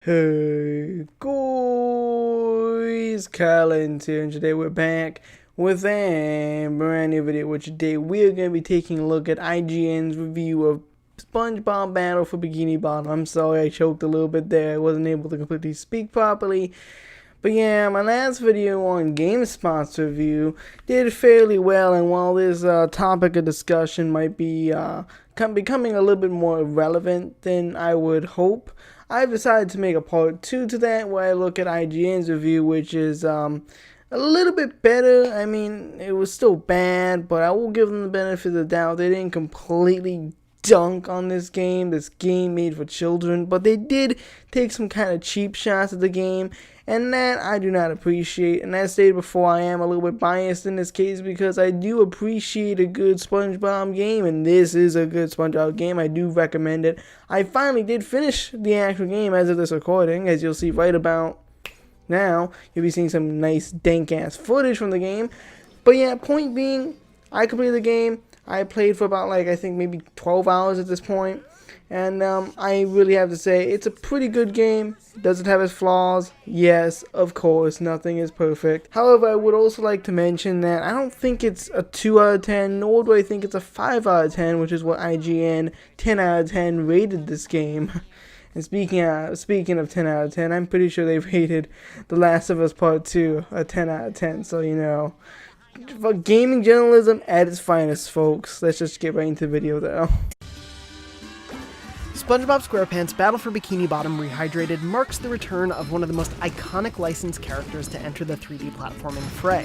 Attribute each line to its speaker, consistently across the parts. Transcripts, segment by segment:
Speaker 1: Hey guys, Collins here, and today we're back with a brand new video. Which today we're going to be taking a look at IGN's review of SpongeBob Battle for Bikini Bottom. I'm sorry I choked a little bit there, I wasn't able to completely speak properly. But yeah, my last video on GameSpot's review did fairly well, and while this topic of discussion might be becoming a little bit more relevant than I would hope, I've decided to make a part 2 to that, where I look at IGN's review, which is a little bit better. I mean, it was still bad, but I will give them the benefit of the doubt. They didn't completely dunk on this game made for children, but they did take some kind of cheap shots at the game, and that I do not appreciate. And as stated before, I am a little bit biased in this case because I do appreciate a good SpongeBob game, and this is a good SpongeBob game. I do recommend it. I finally did finish the actual game as of this recording, as you'll see right about now. You'll be seeing some nice dank ass footage from the game. But yeah, point being, I completed the game. I played for about, I think maybe 12 hours at this point, and I really have to say, it's a pretty good game. Does it have its flaws? Yes, of course, nothing is perfect. However, I would also like to mention that I don't think it's a 2 out of 10, nor do I think it's a 5 out of 10, which is what IGN 10 out of 10 rated this game. And speaking of 10 out of 10, I'm pretty sure they rated The Last of Us Part 2 a 10 out of 10, so you know. For gaming journalism at its finest, folks. Let's just get right into the video, though.
Speaker 2: SpongeBob SquarePants Battle for Bikini Bottom Rehydrated marks the return of one of the most iconic licensed characters to enter the 3D platforming fray.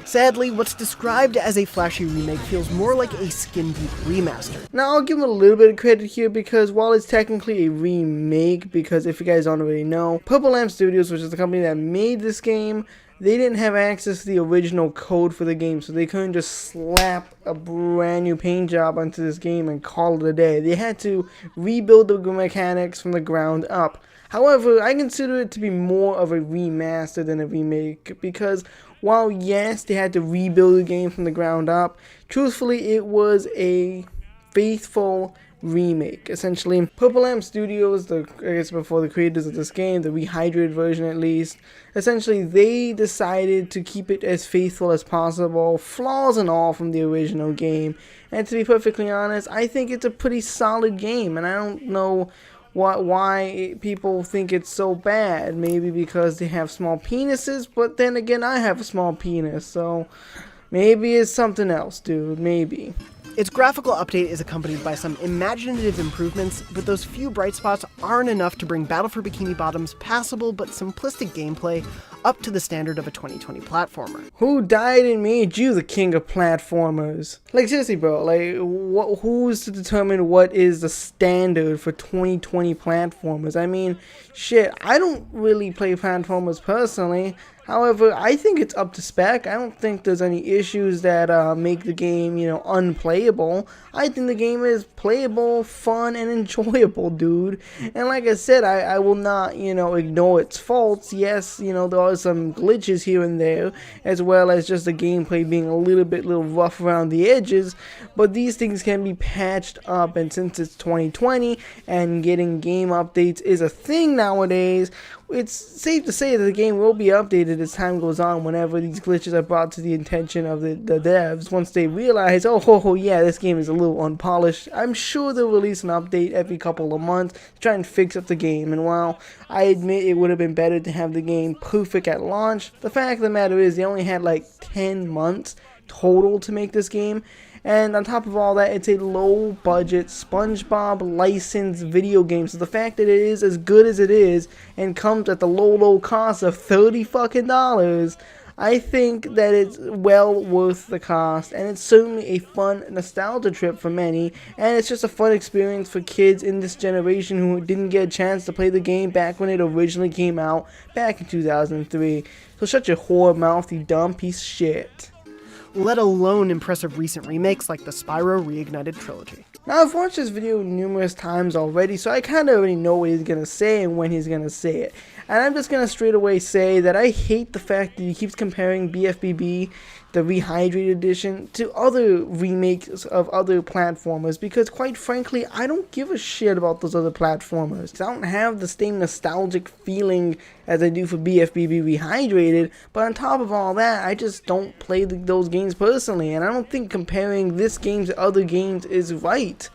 Speaker 2: Sadly, what's described as a flashy remake feels more like a skin-deep remaster.
Speaker 1: Now, I'll give them a little bit of credit here because while it's technically a remake, because if you guys don't already know, Purple Lamp Studios, which is the company that made this game, they didn't have access to the original code for the game, so they couldn't just slap a brand new paint job onto this game and call it a day. They had to rebuild the mechanics from the ground up. However, I consider it to be more of a remaster than a remake, because while yes, they had to rebuild the game from the ground up, truthfully it was a faithful remake. Essentially, Purple Lamp Studios, before the creators of this game, the rehydrated version at least, essentially they decided to keep it as faithful as possible, flaws and all, from the original game. And to be perfectly honest, I think it's a pretty solid game, and I don't know why people think it's so bad. Maybe because they have small penises, but then again, I have a small penis, so maybe it's something else, dude, maybe.
Speaker 2: Its graphical update is accompanied by some imaginative improvements, but those few bright spots aren't enough to bring Battle for Bikini Bottom's passable but simplistic gameplay up to the standard of a 2020 platformer.
Speaker 1: Who died and made you the king of platformers? Like, seriously, bro, who's to determine what is the standard for 2020 platformers? I mean, shit, I don't really play platformers personally. However, I think it's up to spec. I don't think there's any issues that make the game, unplayable. I think the game is playable, fun, and enjoyable, dude. And like I said, I will not, ignore its faults. Yes, there are some glitches here and there, as well as just the gameplay being a little rough around the edges. But these things can be patched up, and since it's 2020 and getting game updates is a thing nowadays, it's safe to say that the game will be updated as time goes on whenever these glitches are brought to the attention of the devs. Once they realize, oh yeah, this game is a little unpolished, I'm sure they'll release an update every couple of months to try and fix up the game. And while I admit it would have been better to have the game perfect at launch, the fact of the matter is they only had 10 months total to make this game. And on top of all that, it's a low-budget SpongeBob licensed video game. So the fact that it is as good as it is and comes at the low cost of $30 fucking, I think that it's well worth the cost. And it's certainly a fun nostalgia trip for many. And it's just a fun experience for kids in this generation who didn't get a chance to play the game back when it originally came out back in 2003. So shut your whore mouth, you dumb piece of shit.
Speaker 2: Let alone impressive recent remakes like the Spyro Reignited trilogy.
Speaker 1: Now, I've watched this video numerous times already, so I kind of already know what he's going to say and when he's going to say it. And I'm just going to straight away say that I hate the fact that he keeps comparing BFBB the Rehydrated edition to other remakes of other platformers, because quite frankly, I don't give a shit about those other platformers. I don't have the same nostalgic feeling as I do for BFBB Rehydrated, but on top of all that, I just don't play those games personally, and I don't think comparing this game to other games is right.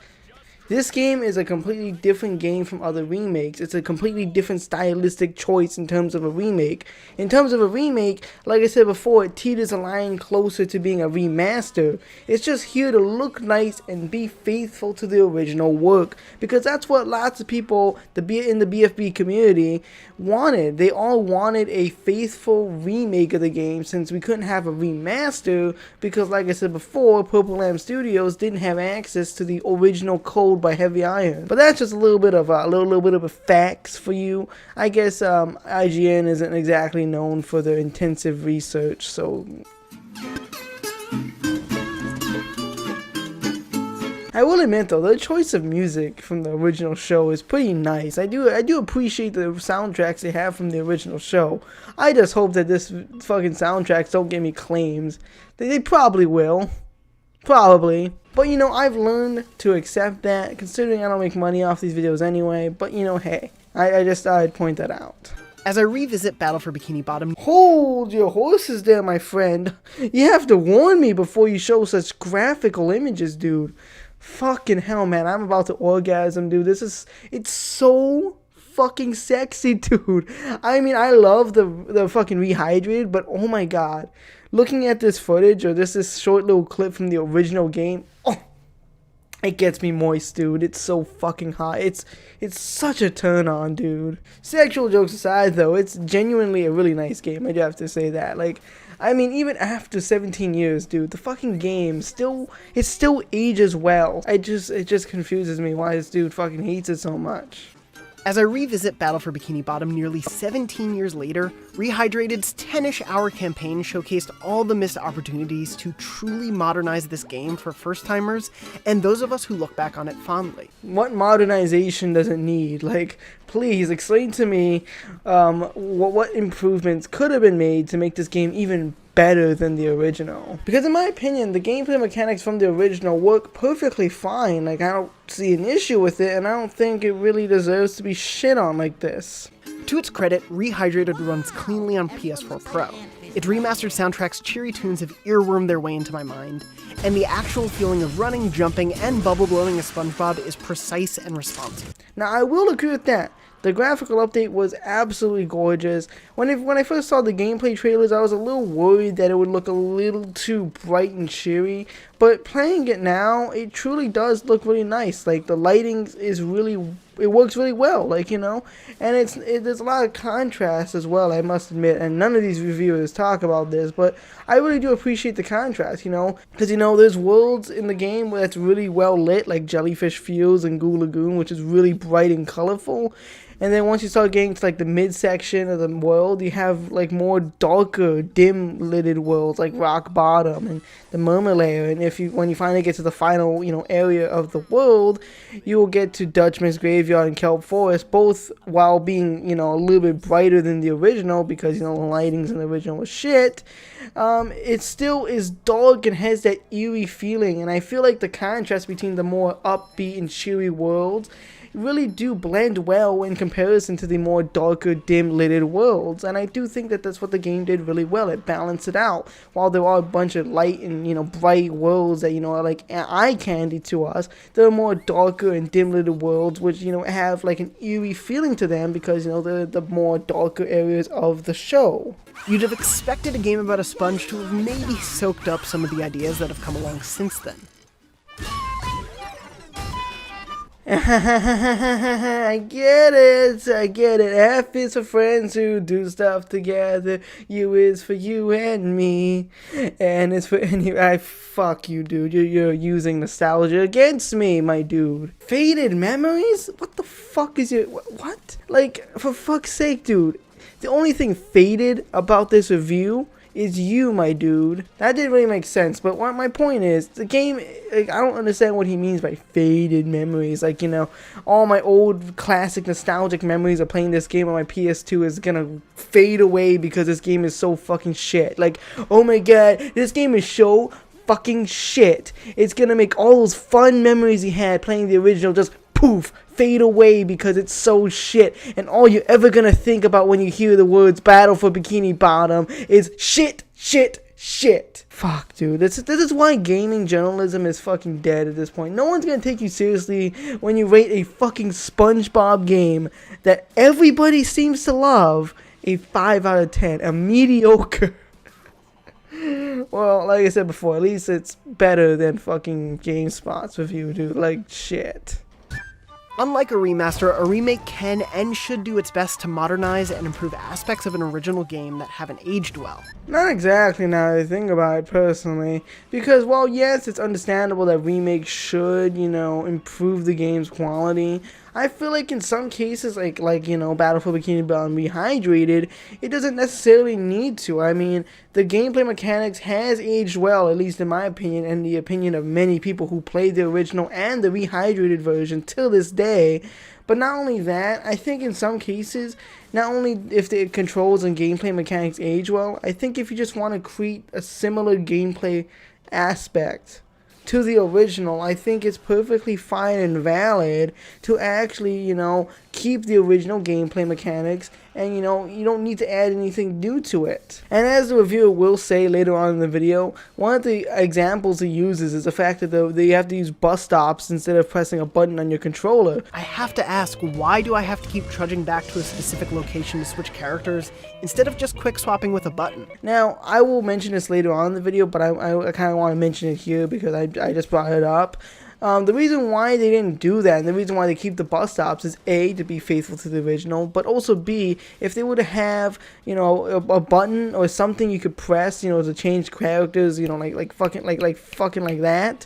Speaker 1: This game is a completely different game from other remakes. It's a completely different stylistic choice in terms of a remake. In terms of a remake, like I said before, it teeters a line closer to being a remaster. It's just here to look nice and be faithful to the original work, because that's what lots of people in the BFB community wanted. They all wanted a faithful remake of the game, since we couldn't have a remaster because, like I said before, Purple Lamp Studios didn't have access to the original code by Heavy Iron. But that's just a little bit of a facts for you. I guess IGN isn't exactly known for their intensive research, so I will admit though, the choice of music from the original show is pretty nice. I do appreciate the soundtracks they have from the original show. I just hope that this fucking soundtracks don't get me claims. They probably will. Probably. But you know, I've learned to accept that, considering I don't make money off these videos anyway. But you know, hey, I just thought I'd point that out.
Speaker 2: As I revisit Battle for Bikini Bottom,
Speaker 1: hold your horses there, my friend. You have to warn me before you show such graphical images, dude. Fucking hell, man, I'm about to orgasm, dude. It's so fucking sexy, dude. I mean, I love the fucking Rehydrated, but oh my god. Looking at this footage, or this short little clip from the original game, oh, it gets me moist, dude. It's so fucking hot. It's such a turn on, dude. Sexual jokes aside, though, it's genuinely a really nice game. I do have to say that. Like, I mean, even after 17 years, dude, the fucking game still ages well. It just confuses me why this dude fucking hates it so much.
Speaker 2: As I revisit Battle for Bikini Bottom nearly 17 years later, Rehydrated's 10-ish hour campaign showcased all the missed opportunities to truly modernize this game for first-timers and those of us who look back on it fondly.
Speaker 1: What modernization does it need? Like, please explain to me what improvements could have been made to make this game even better than the original. Because in my opinion, the gameplay mechanics from the original work perfectly fine. Like, I don't see an issue with it, and I don't think it really deserves to be shit on like this.
Speaker 2: To its credit, Rehydrated runs cleanly on PS4 Pro. Its remastered soundtrack's cheery tunes have earwormed their way into my mind, and the actual feeling of running, jumping, and bubble blowing as SpongeBob is precise and responsive.
Speaker 1: Now, I will agree with that. The graphical update was absolutely gorgeous. When I first saw the gameplay trailers, I was a little worried that it would look a little too bright and cheery. But playing it now, it truly does look really nice. Like, the lighting is really, it works really well, like, you know. And there's a lot of contrast as well, I must admit. And none of these reviewers talk about this, but I really do appreciate the contrast, you know. Because, you know, there's worlds in the game where it's really well lit, like Jellyfish Fields and Goo Lagoon, which is really bright and colorful. And then once you start getting to like the midsection of the world, you have like more darker, dim-lidded worlds like Rock Bottom and the Murmur Layer. And when you finally get to the final, you know, area of the world, you will get to Dutchman's Graveyard and Kelp Forest, both while being, you know, a little bit brighter than the original because, you know, the lightings in the original was shit. It still is dark and has that eerie feeling, and I feel like the contrast between the more upbeat and cheery worlds really do blend well in comparison to the more darker, dim-lidded worlds, and I do think that that's what the game did really well. It balanced it out. While there are a bunch of light and, you know, bright worlds that, you know, are like eye candy to us, there are more darker and dim-lidded worlds which, you know, have like an eerie feeling to them because, you know, they're the more darker areas of the show.
Speaker 2: You'd have expected a game about a sponge to have maybe soaked up some of the ideas that have come along since then.
Speaker 1: I get it. F is for friends who do stuff together. U is for you and me. And it's for any. Fuck you, dude. You're using nostalgia against me, my dude. Faded memories? What the fuck is your. What? Like, for fuck's sake, dude. The only thing faded about this review is you, my dude. That didn't really make sense, but what my point is, the game, like, I don't understand what he means by faded memories. Like, you know, all my old classic nostalgic memories of playing this game on my PS2 is gonna fade away because this game is so fucking shit. Like, oh my god, this game is so fucking shit. It's gonna make all those fun memories he had playing the original just poof, fade away because it's so shit, and all you're ever gonna think about when you hear the words Battle for Bikini Bottom is shit, shit, shit. Fuck, dude. This is why gaming journalism is fucking dead at this point. No one's gonna take you seriously when you rate a fucking SpongeBob game that everybody seems to love a 5 out of 10, a mediocre. Well, like I said before, at least it's better than fucking GameSpot's review, dude. Like, shit.
Speaker 2: Unlike a remaster, a remake can and should do its best to modernize and improve aspects of an original game that haven't aged well.
Speaker 1: Not exactly, now that I think about it personally, because while yes, it's understandable that remakes should, you know, improve the game's quality, I feel like in some cases, like you know, Battle for Bikini Bottom Rehydrated, it doesn't necessarily need to. I mean, the gameplay mechanics has aged well, at least in my opinion, and the opinion of many people who played the original and the rehydrated version till this day. But not only that, I think in some cases, not only if the controls and gameplay mechanics age well, I think if you just want to create a similar gameplay aspect to the original, I think it's perfectly fine and valid to actually, you know, keep the original gameplay mechanics, and you know, you don't need to add anything new to it. And as the reviewer will say later on in the video, one of the examples he uses is the fact that you have to use bus stops instead of pressing a button on your controller.
Speaker 2: I have to ask, why do I have to keep trudging back to a specific location to switch characters instead of just quick swapping with a button?
Speaker 1: Now, I will mention this later on in the video, but I kind of want to mention it here because I just brought it up. The reason why they didn't do that, and the reason why they keep the bus stops, is A, to be faithful to the original, but also B, if they were to have, you know, a button or something you could press, you know, to change characters, you know, like fucking like that.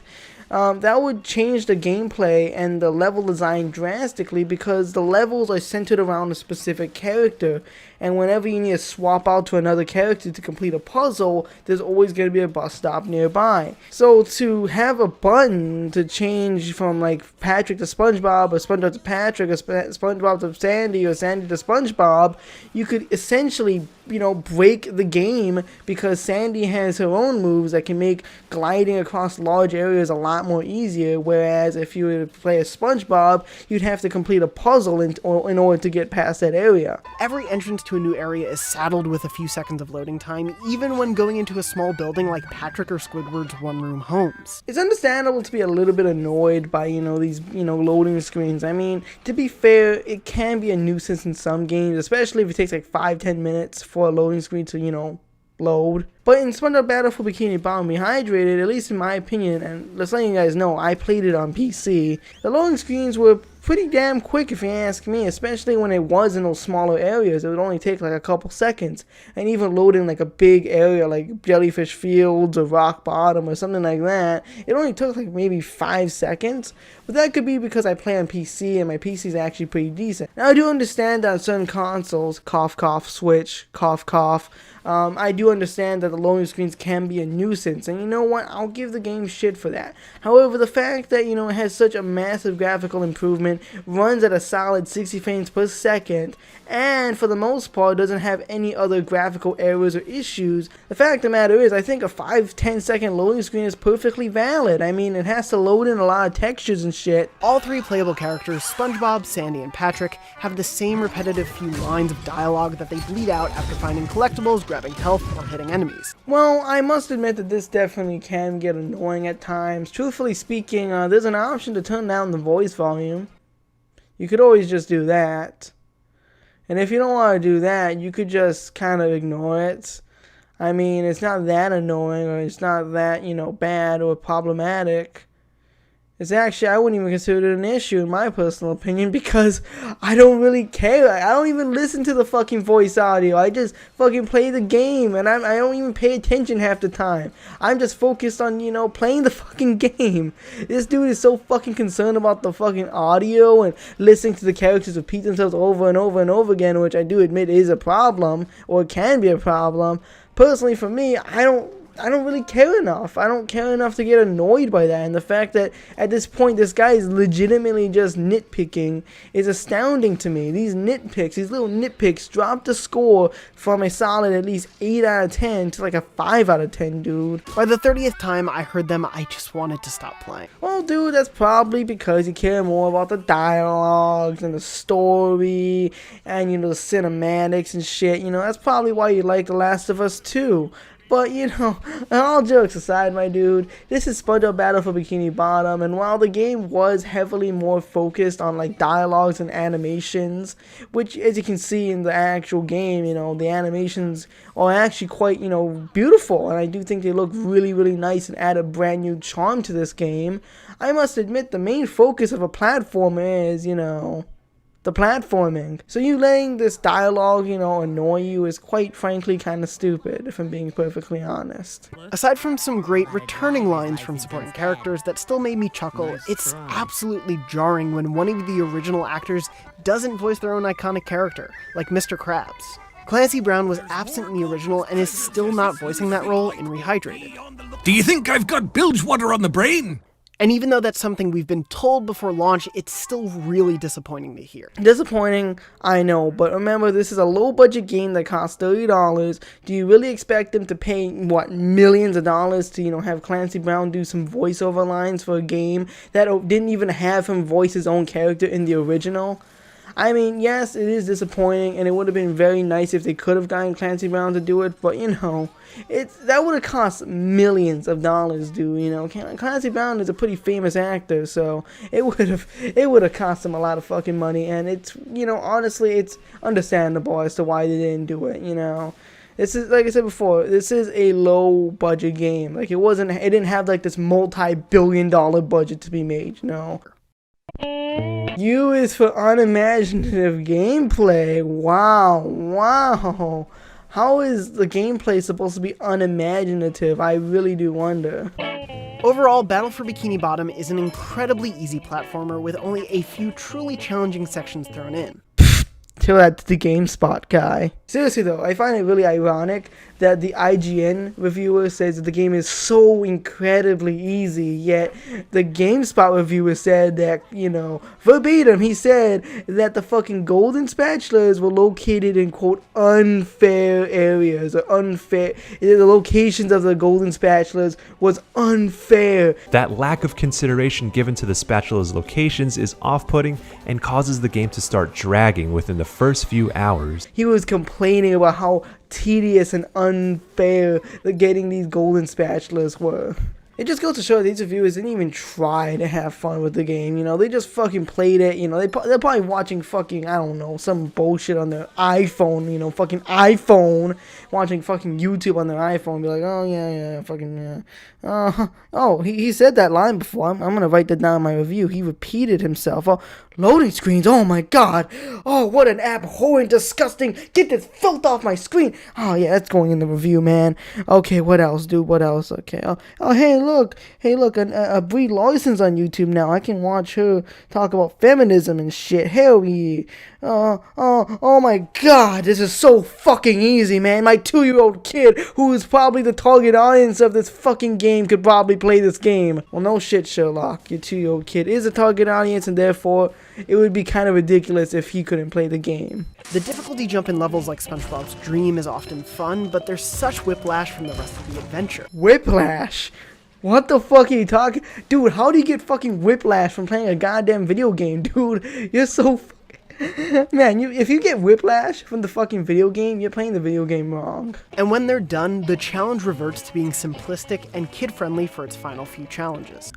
Speaker 1: That would change the gameplay and the level design drastically, because the levels are centered around a specific character, and whenever you need to swap out to another character to complete a puzzle, there's always going to be a bus stop nearby. So to have a button to change from like Patrick to SpongeBob, or SpongeBob to Patrick, or SpongeBob to Sandy, or Sandy to SpongeBob, you could essentially, you know, break the game, because Sandy has her own moves that can make gliding across large areas a lot more easier, whereas if you were to play as SpongeBob, you'd have to complete a puzzle in order to get past that area.
Speaker 2: Every entrance to a new area is saddled with a few seconds of loading time, even when going into a small building like Patrick or Squidward's one-room homes.
Speaker 1: It's understandable to be a little bit annoyed by, you know, these, you know, loading screens. I mean, to be fair, it can be a nuisance in some games, especially if it takes like 5-10 minutes for a loading screen to, you know, load. But in SpongeBob Battle for Bikini Bottom Rehydrated, at least in my opinion, and let's let you guys know, I played it on PC, the loading screens were pretty damn quick if you ask me, especially when it was in those smaller areas. It would only take like a couple seconds, and even loading like a big area like Jellyfish Fields or Rock Bottom or something like that, it only took like maybe 5 seconds. But that could be because I play on PC and my PC is actually pretty decent. Now I do understand that on certain consoles, cough cough, Switch, cough cough, I do understand that the loading screens can be a nuisance, and you know what, I'll give the game shit for that. However, the fact that, you know, it has such a massive graphical improvement, runs at a solid 60 frames per second, and for the most part doesn't have any other graphical errors or issues, the fact of the matter is, I think a 5-10 second loading screen is perfectly valid. I mean, it has to load in a lot of textures and shit.
Speaker 2: All three playable characters, SpongeBob, Sandy, and Patrick, have the same repetitive few lines of dialogue that they bleed out after finding collectibles, grabbing health, or hitting enemies.
Speaker 1: Well, I must admit that this definitely can get annoying at times. Truthfully speaking, there's an option to turn down the voice volume. You could always just do that. And if you don't want to do that, you could just kind of ignore it. I mean, it's not that annoying, or it's not that, you know, bad or problematic. It's actually, I wouldn't even consider it an issue in my personal opinion, because I don't really care. I don't even listen to the fucking voice audio. I just fucking play the game, and I don't even pay attention half the time. I'm just focused on, playing the fucking game. This dude is so fucking concerned about the fucking audio and listening to the characters repeat themselves over and over and over again, which I do admit is a problem, or can be a problem. Personally, for me, I don't really care enough. I don't care enough to get annoyed by that. And the fact that at this point this guy is legitimately just nitpicking is astounding to me. These little nitpicks dropped the score from a solid at least 8 out of 10 to like a 5 out of 10, dude.
Speaker 2: By the 30th time I heard them, I just wanted to stop playing.
Speaker 1: Well, dude, that's probably because you care more about the dialogues and the story and, the cinematics and shit. That's probably why you like The Last of Us 2. But, all jokes aside, my dude, this is SpongeBob Battle for Bikini Bottom, and while the game was heavily more focused on, like, dialogues and animations, which, as you can see in the actual game, the animations are actually quite, beautiful, and I do think they look really, really nice and add a brand new charm to this game, I must admit the main focus of a platformer is, the platforming. So you letting this dialogue, annoy you is quite frankly kind of stupid, if I'm being perfectly honest.
Speaker 2: Aside from some great returning lines from supporting characters that still made me chuckle, it's absolutely jarring when one of the original actors doesn't voice their own iconic character, like Mr. Krabs. Clancy Brown was absent in the original and is still not voicing that role in Rehydrated.
Speaker 3: Do you think I've got bilge water on the brain?
Speaker 2: And even though that's something we've been told before launch, it's still really disappointing to hear.
Speaker 1: Disappointing, I know, but remember, this is a low-budget game that costs $30. Do you really expect them to pay, millions of dollars to, have Clancy Brown do some voiceover lines for a game that didn't even have him voice his own character in the original? I mean, yes, it is disappointing, and it would have been very nice if they could have gotten Clancy Brown to do it, but, that would have cost millions of dollars, dude, Clancy Brown is a pretty famous actor, so it would have cost him a lot of fucking money, and it's, honestly, it's understandable as to why they didn't do it, This is, like I said before, this is a low-budget game. Like, it didn't have, like, this multi-billion-dollar budget to be made, U is for unimaginative gameplay. Wow. How is the gameplay supposed to be unimaginative? I really do wonder.
Speaker 2: Overall, Battle for Bikini Bottom is an incredibly easy platformer with only a few truly challenging sections thrown in.
Speaker 1: Tell that to the GameSpot guy. Seriously though, I find it really ironic that the IGN reviewer says that the game is so incredibly easy, yet the GameSpot reviewer said that, verbatim, he said that the fucking golden spatulas were located in, quote, unfair areas, or unfair, the locations of the golden spatulas was unfair.
Speaker 4: That lack of consideration given to the spatula's locations is off-putting and causes the game to start dragging within the first few hours.
Speaker 1: He was complaining about how tedious and unfair getting these golden spatulas were. It just goes to show that these reviewers didn't even try to have fun with the game, they just fucking played it, they're probably watching fucking, I don't know, some bullshit on their iPhone, fucking iPhone, watching fucking YouTube on their iPhone, be like, oh yeah, fucking, yeah. Oh, he said that line before, I'm gonna write that down in my review, he repeated himself. Oh, loading screens, oh my god, oh, what an abhorrent, disgusting, get this filth off my screen. Oh yeah, that's going in the review, man. Okay, what else, dude, what else? Okay, oh hey look, a Brie Larson's on YouTube now. I can watch her talk about feminism and shit. Hell yeah. Oh my god, this is so fucking easy, man. My 2-year-old kid, who is probably the target audience of this fucking game, could probably play this game. Well, no shit, Sherlock. Your 2-year-old kid is a target audience, and therefore, it would be kind of ridiculous if he couldn't play the game.
Speaker 2: The difficulty jump in levels like SpongeBob's Dream is often fun, but there's such whiplash from the rest of the adventure.
Speaker 1: Whiplash? What the fuck are you talking? Dude, how do you get fucking whiplash from playing a goddamn video game, dude? You're so man, if you get whiplash from the fucking video game, you're playing the video game wrong.
Speaker 2: And when they're done, the challenge reverts to being simplistic and kid-friendly for its final few challenges.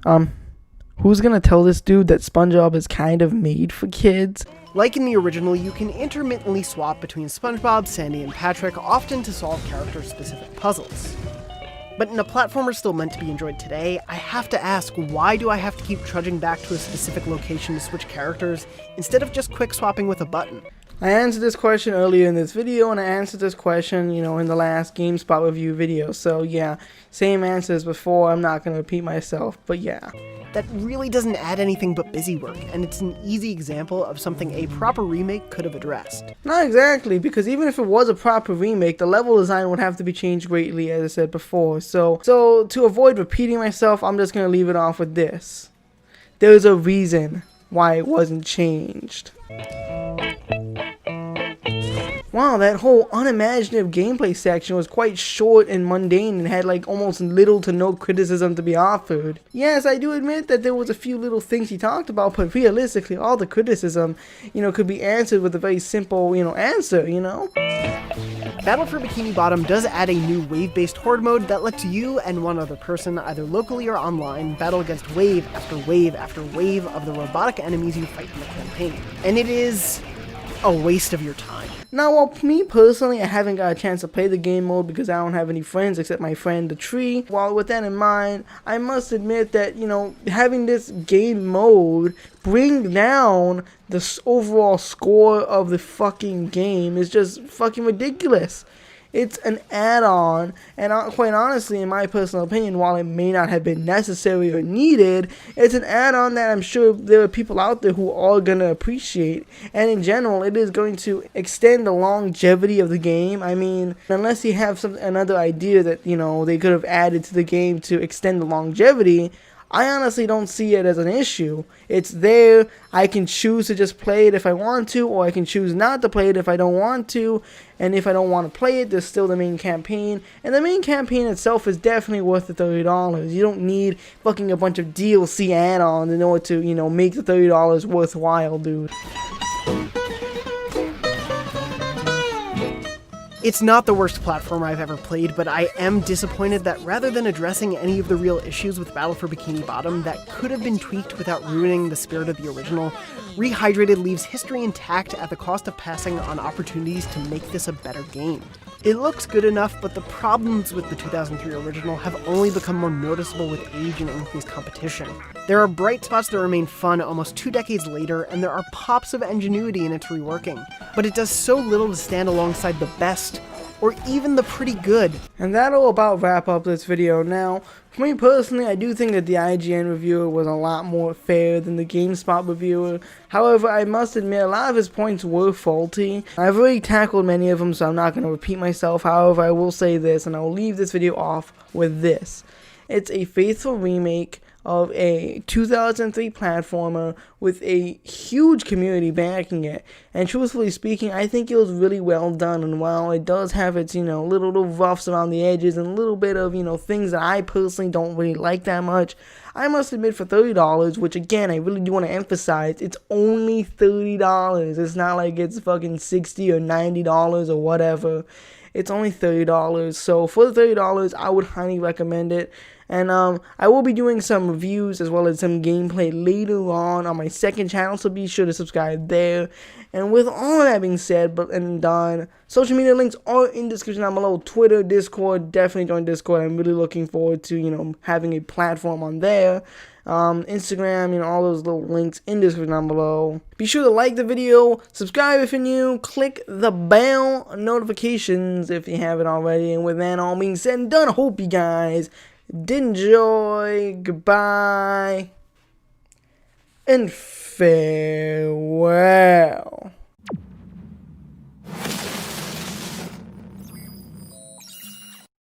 Speaker 1: Who's gonna tell this dude that SpongeBob is kind of made for kids?
Speaker 2: Like in the original, you can intermittently swap between SpongeBob, Sandy, and Patrick, often to solve character-specific puzzles. But in a platformer still meant to be enjoyed today, I have to ask, why do I have to keep trudging back to a specific location to switch characters, instead of just quick swapping with a button?
Speaker 1: I answered this question earlier in this video, and I answered this question, in the last GameSpot review video. So yeah, same answer as before. I'm not going to repeat myself, but yeah.
Speaker 2: That really doesn't add anything but busy work, and it's an easy example of something a proper remake could have addressed.
Speaker 1: Not exactly, because even if it was a proper remake, the level design would have to be changed greatly, as I said before. So to avoid repeating myself, I'm just going to leave it off with this. There's a reason why it wasn't changed. Wow, that whole unimaginative gameplay section was quite short and mundane and had like almost little to no criticism to be offered. Yes, I do admit that there was a few little things he talked about, but realistically all the criticism, could be answered with a very simple, answer,
Speaker 2: Battle for Bikini Bottom does add a new wave-based horde mode that lets you and one other person, either locally or online, battle against wave after wave after wave of the robotic enemies you fight in the campaign. And it is a waste of your time.
Speaker 1: Now, while me personally, I haven't got a chance to play the game mode because I don't have any friends except my friend the tree. While with that in mind, I must admit that, having this game mode bring down the overall score of the fucking game is just fucking ridiculous. It's an add-on, and quite honestly, in my personal opinion, while it may not have been necessary or needed, it's an add-on that I'm sure there are people out there who are going to appreciate. And in general, it is going to extend the longevity of the game. I mean, unless you have another idea that, they could have added to the game to extend the longevity, I honestly don't see it as an issue. It's there. I can choose to just play it if I want to, or I can choose not to play it if I don't want to. And if I don't want to play it, there's still the main campaign. And the main campaign itself is definitely worth the $30. You don't need fucking a bunch of DLC add-ons in order to, make the $30 worthwhile, dude.
Speaker 2: It's not the worst platformer I've ever played, but I am disappointed that rather than addressing any of the real issues with Battle for Bikini Bottom that could have been tweaked without ruining the spirit of the original, Rehydrated leaves history intact at the cost of passing on opportunities to make this a better game. It looks good enough, but the problems with the 2003 original have only become more noticeable with age and increased competition. There are bright spots that remain fun almost 2 decades later, and there are pops of ingenuity in its reworking, but it does so little to stand alongside the best, or even the pretty good.
Speaker 1: And that'll about wrap up this video. Now, for me personally, I do think that the IGN reviewer was a lot more fair than the GameSpot reviewer. However, I must admit a lot of his points were faulty. I've already tackled many of them, so I'm not going to repeat myself. However, I will say this, and I will leave this video off with this. It's a faithful remake of a 2003 platformer with a huge community backing it, and truthfully speaking, I think it was really well done. And while it does have its little roughs around the edges and a little bit of things that I personally don't really like that much, I must admit for $30, which again I really do want to emphasize, it's only $30. It's not like it's fucking $60 or $90 or whatever. It's only $30, so for the $30, I would highly recommend it. And I will be doing some reviews as well as some gameplay later on my second channel, so be sure to subscribe there. And with all of that being said and done, social media links are in the description down below. Twitter, Discord, definitely join Discord. I'm really looking forward to having a platform on there. Instagram, all those little links in the description down below. Be sure to like the video, subscribe if you're new, click the bell notifications if you haven't already. And with that all being said and done, I hope you guys did enjoy. Goodbye and farewell.